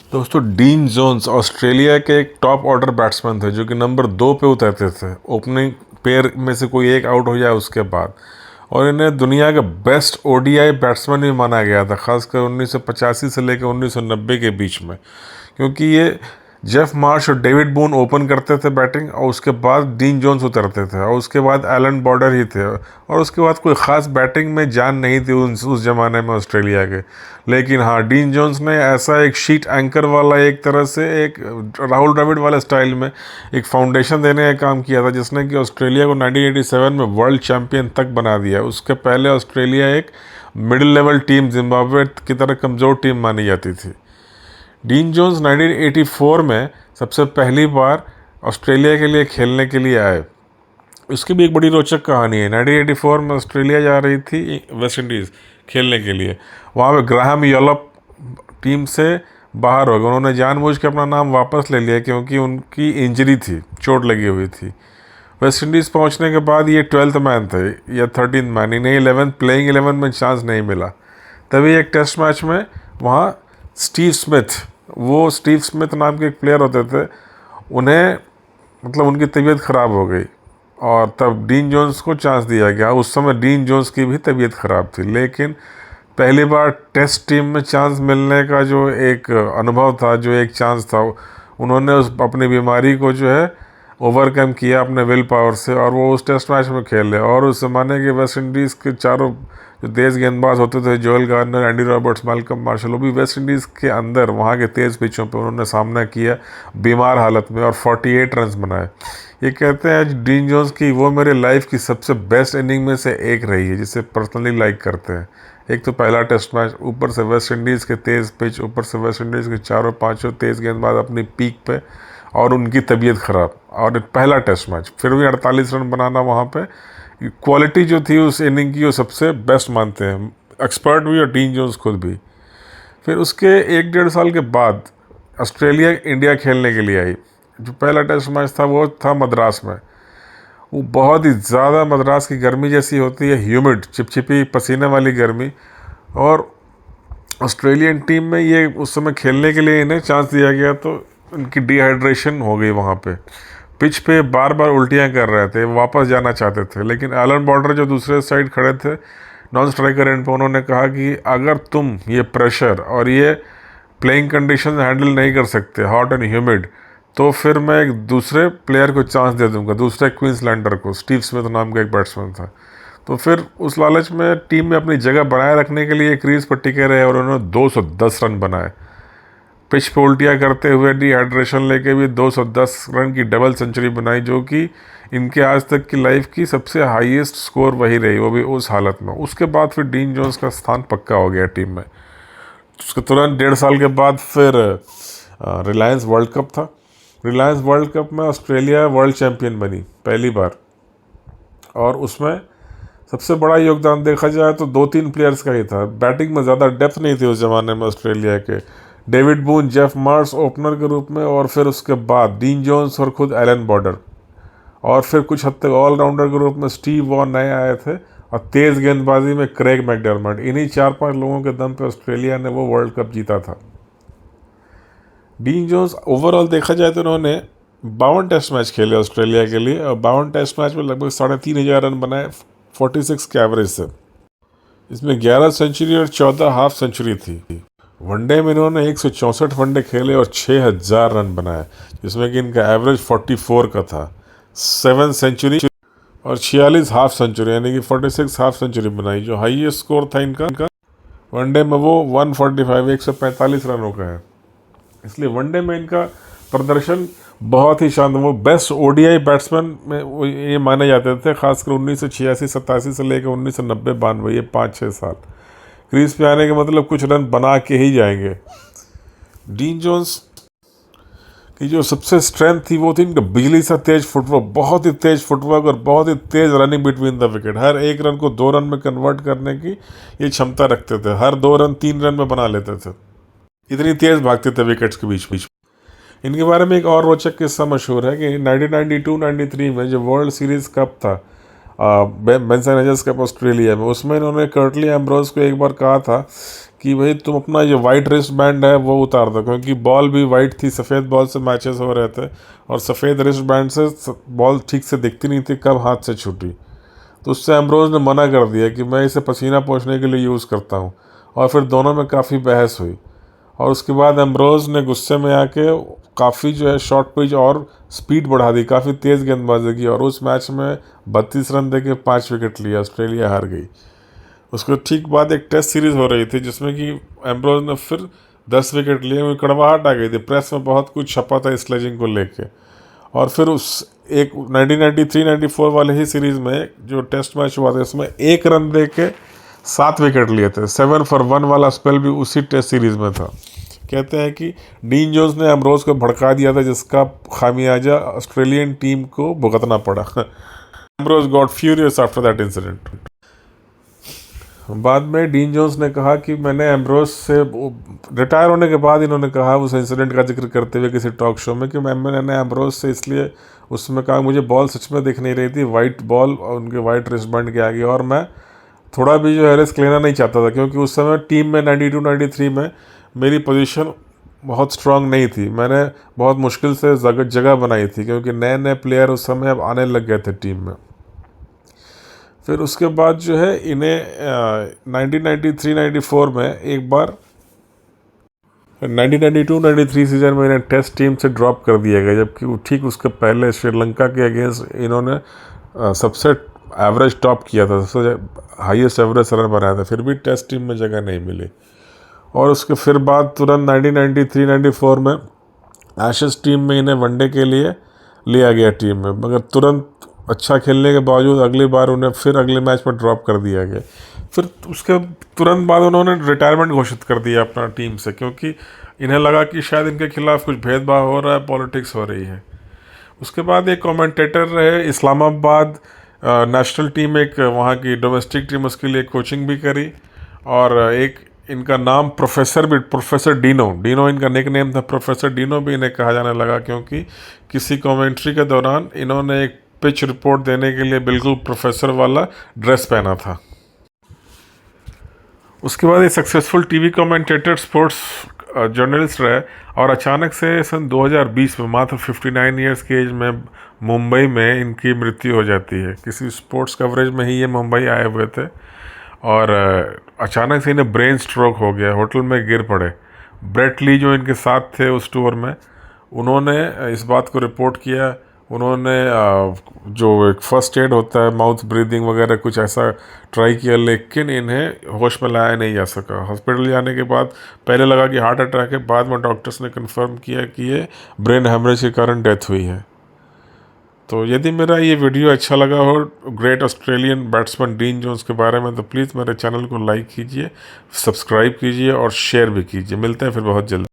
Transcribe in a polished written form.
दोस्तों, dean Jones Australia के एक टॉप ऑर्डर बैट्समैन थे जो कि नंबर 2 पे उतरते थे ओपनिंग पेयर में से कोई एक आउट हो जाए उसके बाद। और इन्हें दुनिया का बेस्ट ओडीआई बैट्समैन भी माना गया था, खासकर 1985 से लेकर 1990 के बीच में, क्योंकि ये जेफ मार्श और डेविड बून ओपन करते थे बैटिंग, और उसके बाद डीन जोन्स उतरते थे, और उसके बाद एलन बॉर्डर ही थे, और उसके बाद कोई ख़ास बैटिंग में जान नहीं थी उस ज़माने में ऑस्ट्रेलिया के। लेकिन हाँ, डीन जोन्स ने ऐसा एक शीट एंकर वाला, एक तरह से एक राहुल द्रविड़ वाले स्टाइल में एक फाउंडेशन देने का काम किया था, जिसने कि ऑस्ट्रेलिया को 1987 में वर्ल्ड चैम्पियन तक बना दिया। उसके पहले ऑस्ट्रेलिया एक मिडिल लेवल टीम, जिम्बाब्वे की तरह कमज़ोर टीम मानी जाती थी। डीन जोन्स 1984 में सबसे पहली बार ऑस्ट्रेलिया के लिए खेलने के लिए आए। उसकी भी एक बड़ी रोचक कहानी है। 1984 में ऑस्ट्रेलिया जा रही थी वेस्ट इंडीज़ खेलने के लिए। वहाँ पे ग्राहम योलप टीम से बाहर हो गए। उन्होंने जानबूझ के अपना नाम वापस ले लिया क्योंकि उनकी इंजरी थी, चोट लगी हुई थी। वेस्ट इंडीज़ पहुँचने के बाद ये 12th मैन थे या 13th मैन, इन्हें 11 प्लेइंग 11 में चांस नहीं मिला। तभी एक टेस्ट मैच में वहाँ स्टीव स्मिथ नाम के एक प्लेयर होते थे, उन्हें मतलब उनकी तबीयत ख़राब हो गई और तब डीन जोन्स को चांस दिया गया। उस समय डीन जोन्स की भी तबीयत ख़राब थी, लेकिन पहली बार टेस्ट टीम में चांस मिलने का जो एक अनुभव था, जो एक चांस था, उन्होंने उस अपनी बीमारी को जो है ओवरकम किया अपने विल पावर से, और वो उस टेस्ट मैच में खेले। और उस ज़माने के वेस्ट इंडीज़ के चारों जो तेज़ गेंदबाज होते थे, Joel Garner, Andy Roberts, Malcolm Marshall, वो भी वेस्ट इंडीज़ के अंदर वहाँ के तेज़ पिचों पे उन्होंने सामना किया बीमार हालत में, और 48 रन्स बनाए। ये कहते हैं डीन जोन्स की वो मेरे लाइफ की सबसे बेस्ट इनिंग में से एक रही है, जिसे पर्सनली लाइक करते हैं। एक तो पहला टेस्ट मैच, ऊपर से वेस्ट इंडीज़ के तेज़ पिच, ऊपर से वेस्ट इंडीज़ के चारों पाँचों तेज़ गेंदबाज अपनी पीक पे, और उनकी तबीयत ख़राब, और पहला टेस्ट मैच फिर भी 48 रन बनाना। वहाँ पे क्वालिटी जो थी उस इनिंग की, वो सबसे बेस्ट मानते हैं एक्सपर्ट भी और डीन जोन्स खुद भी। फिर उसके 1-1.5 साल के बाद ऑस्ट्रेलिया इंडिया खेलने के लिए आई। जो पहला टेस्ट मैच था वो था मद्रास में। वो बहुत ही ज़्यादा मद्रास की गर्मी जैसी होती है, ह्यूमिड, चिपचिपी पसीने वाली गर्मी। और ऑस्ट्रेलियन टीम में ये उस समय खेलने के लिए इन्हें चांस दिया गया तो उनकी डिहाइड्रेशन हो गई। वहाँ पे पिच पे बार बार उल्टियाँ कर रहे थे, वापस जाना चाहते थे, लेकिन एलन बॉर्डर जो दूसरे साइड खड़े थे नॉन स्ट्राइकर एंड पे, उन्होंने कहा कि अगर तुम ये प्रेशर और ये प्लेइंग कंडीशन हैंडल नहीं कर सकते, हॉट एंड ह्यूमिड, तो फिर मैं एक दूसरे प्लेयर को चांस दे दूंगा, दूसरे क्वींसलैंडर को। स्टीव स्मिथ नाम का एक बैट्समैन था। तो फिर उस लालच में टीम में अपनी जगह बनाए रखने के लिए क्रीज पर टिके रहे और उन्होंने 210 रन बनाए। पिच पे उल्टियाँ करते हुए, डिहाइड्रेशन लेके भी 210 रन की डबल सेंचुरी बनाई, जो कि इनके आज तक की लाइफ की सबसे हाईएस्ट स्कोर वही रही, वो भी उस हालत में। उसके बाद फिर डीन जोन्स का स्थान पक्का हो गया टीम में। उसके तुरंत 1.5 साल के बाद फिर रिलायंस वर्ल्ड कप था। रिलायंस वर्ल्ड कप में ऑस्ट्रेलिया वर्ल्ड चैम्पियन बनी पहली बार, और उसमें सबसे बड़ा योगदान देखा जाए तो 2-3 प्लेयर्स का ही था। बैटिंग में ज़्यादा डेप्थ नहीं थी उस ज़माने में ऑस्ट्रेलिया के। David Boon, Jeff Marsh opener के रूप में, और फिर उसके बाद डीन जोन्स और खुद एलन बॉर्डर, और फिर कुछ हद तक ऑलराउंडर के रूप में स्टीव वॉ नए आए थे, और तेज़ गेंदबाजी में क्रेग मैकडर्मट। इन्हीं 4-5 लोगों के दम पे ऑस्ट्रेलिया ने वो वर्ल्ड कप जीता था। डीन जोन्स ओवरऑल देखा जाए तो उन्होंने 52 टेस्ट मैच खेले ऑस्ट्रेलिया के लिए, और 52 टेस्ट मैच में लगभग 3,500 रन बनाए 46 के एवरेज से। इसमें 11 सेंचुरी और 14 हाफ सेंचुरी थी। वनडे में इन्होंने 164 वनडे खेले और 6,000 रन बनाए, जिसमें कि इनका एवरेज 44 का था। 7 सेंचुरी और 46 हाफ सेंचुरी, यानी कि 46 हाफ सेंचुरी बनाई। जो हाईएस्ट स्कोर था इनका वनडे में वो 145 रनों का है। इसलिए वनडे में इनका प्रदर्शन बहुत ही शानदार। वो बेस्ट ओडीआई बैट्समैन में वो ये माने जाते थे, खासकर 1986-87 से लेकर 1990-92, ये 5-6 साल क्रीज पे आने के मतलब कुछ रन बना के ही जाएंगे। डीन जोन्स की जो सबसे स्ट्रेंथ थी वो थी इनका बिजली सा तेज फुटवर्क, बहुत ही तेज फुटवर्क और बहुत ही तेज रनिंग बिटवीन द विकेट। हर एक रन को 2 रन में कन्वर्ट करने की ये क्षमता रखते थे। हर 2 रन 3 रन में बना लेते थे, इतनी तेज भागते थे विकेट्स के बीच बीच। इनके बारे में एक और रोचक किस्सा मशहूर है कि 1992-93 में जो वर्ल्ड सीरीज़ कप था, बेंसन एजर्स कप ऑस्ट्रेलिया में, उसमें इन्होंने कर्टली एम्ब्रोज को एक बार कहा था कि भाई तुम अपना ये वाइट रिस्ट बैंड है वो उतार दो, क्योंकि बॉल भी वाइट थी, सफ़ेद बॉल से मैचेस हो रहे थे और सफ़ेद रिस्ट बैंड से बॉल ठीक से दिखती नहीं थी कब हाथ से छूटी। तो उससे एम्ब्रोज ने मना कर दिया कि मैं इसे पसीना पोंछने के लिए यूज़ करता हूँ, और फिर दोनों में काफ़ी बहस हुई। और उसके बाद एम्ब्रोज ने गुस्से में आके काफ़ी जो है शॉर्ट पिच और स्पीड बढ़ा दी, काफ़ी तेज़ गेंदबाजी की, और उस मैच में 32 रन देके 5 विकेट लिया, ऑस्ट्रेलिया हार गई। उसके ठीक बाद एक टेस्ट सीरीज़ हो रही थी जिसमें कि एम्ब्रोज ने फिर 10 विकेट लिए, मुझे कड़वाहट आ गई थी, प्रेस में बहुत कुछ छपा था स्लेजिंग को लेके। और फिर उस एक 1993-94 वाले ही सीरीज़ में जो टेस्ट मैच हुआ था इसमें 1 रन दे के 7 विकेट लिए थे। 7 for 1 वाला स्पेल भी उसी टेस्ट सीरीज़ में था। कहते हैं कि डीन जोन्स ने एम्ब्रोज को भड़का दिया था, जिसका खामियाजा ऑस्ट्रेलियन टीम को भुगतना पड़ा। Ambrose got furious after that incident. बाद में डीन जोन्स ने कहा कि मैंने एम्ब्रोज से, रिटायर होने के बाद इन्होंने कहा उस इंसिडेंट का जिक्र करते हुए किसी टॉक शो में, कि मैंने एम्ब्रोज से इसलिए उसमें कहा मुझे बॉल सच में दिख नहीं रही थी, वाइट बॉल और उनके वाइट रिस्टबैंड के आगे, और मैं थोड़ा भी जो है रिस्क लेना नहीं चाहता था, क्योंकि उस समय टीम में 92-93 में मेरी पोजीशन बहुत स्ट्रांग नहीं थी। मैंने बहुत मुश्किल से जगह बनाई थी, क्योंकि नए नए प्लेयर उस समय अब आने लग गए थे टीम में। फिर उसके बाद जो है इन्हें 1993-94 में एक बार 1992-93 सीजन में इन्हें टेस्ट टीम से ड्रॉप कर दिया गया, जबकि ठीक उसके पहले श्रीलंका के अगेंस्ट इन्होंने सबसे एवरेज टॉप किया था, सबसे हाईएस्ट एवरेज रन बनाया था, फिर भी टेस्ट टीम में जगह नहीं मिली। और उसके फिर बाद तुरंत 1993-94 में एशेज टीम में इन्हें वनडे के लिए लिया गया टीम में, मगर तुरंत अच्छा खेलने के बावजूद अगली बार उन्हें फिर अगले मैच में ड्रॉप कर दिया गया। फिर उसके तुरंत बाद उन्होंने रिटायरमेंट घोषित कर दिया अपना टीम से, क्योंकि इन्हें लगा कि शायद इनके खिलाफ कुछ भेदभाव हो रहा है, पॉलिटिक्स हो रही है। उसके बाद एक कमेंटेटर रहे इस्लामाबाद नेशनल टीम, एक वहाँ की डोमेस्टिक टीम, उसके लिए कोचिंग भी करी। और एक इनका नाम प्रोफेसर डीनो इनका निक नेम था, प्रोफेसर डीनो भी इन्हें कहा जाने लगा, क्योंकि किसी कमेंट्री के दौरान इन्होंने एक पिच रिपोर्ट देने के लिए बिल्कुल प्रोफेसर वाला ड्रेस पहना था। उसके बाद ये successful TV commentator, sports journalist रहे, और अचानक से सन 2020 में मात्र 59 ईयर्स की एज में मुंबई में इनकी मृत्यु हो जाती है। किसी स्पोर्ट्स कवरेज में ही ये मुंबई आए हुए थे, और अचानक से इन्हें ब्रेन स्ट्रोक हो गया, होटल में गिर पड़े। ब्रेट ली जो इनके साथ थे उस टूर में, उन्होंने इस बात को रिपोर्ट किया। उन्होंने जो एक फर्स्ट एड होता है, माउथ ब्रीदिंग वगैरह कुछ ऐसा ट्राई किया, लेकिन इन्हें होश में लाया नहीं जा सका। हॉस्पिटल जाने के बाद पहले लगा कि हार्ट अटैक है, बाद में डॉक्टर्स ने कंफर्म किया कि ये ब्रेन हेमरेज के कारण डेथ हुई है। तो यदि मेरा ये वीडियो अच्छा लगा हो great Australian batsman Dean Jones के बारे में, तो प्लीज़ मेरे चैनल को लाइक कीजिए, सब्सक्राइब कीजिए और शेयर भी कीजिए। मिलते हैं फिर बहुत जल्द।